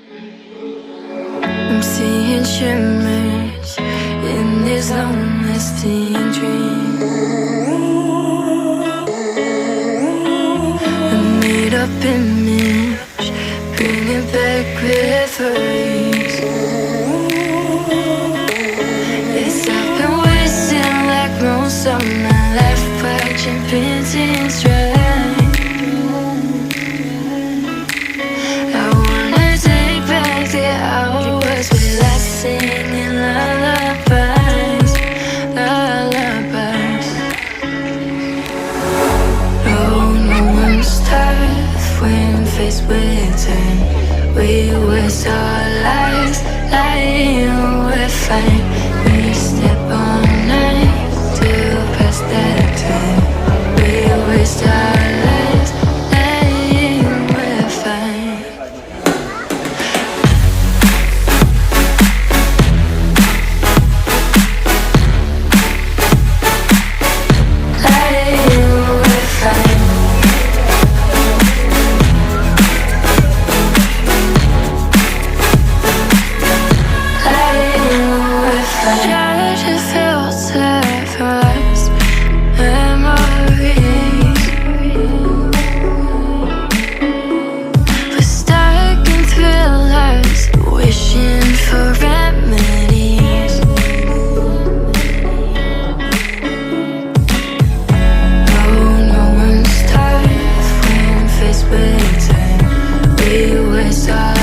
I'm seeing shimmers in these long-lasting dreams. A made-up image, bring it back with ease. Yes, I've been wasting like most of my life, watching painting strike. I wanna take back the hours we last singing lullabies, lullabies. Oh, no one's tough when faced with time. We waste our lives lying, we're fine. We step all night to pass that time. We waste our lives lying, we're fine. Stop.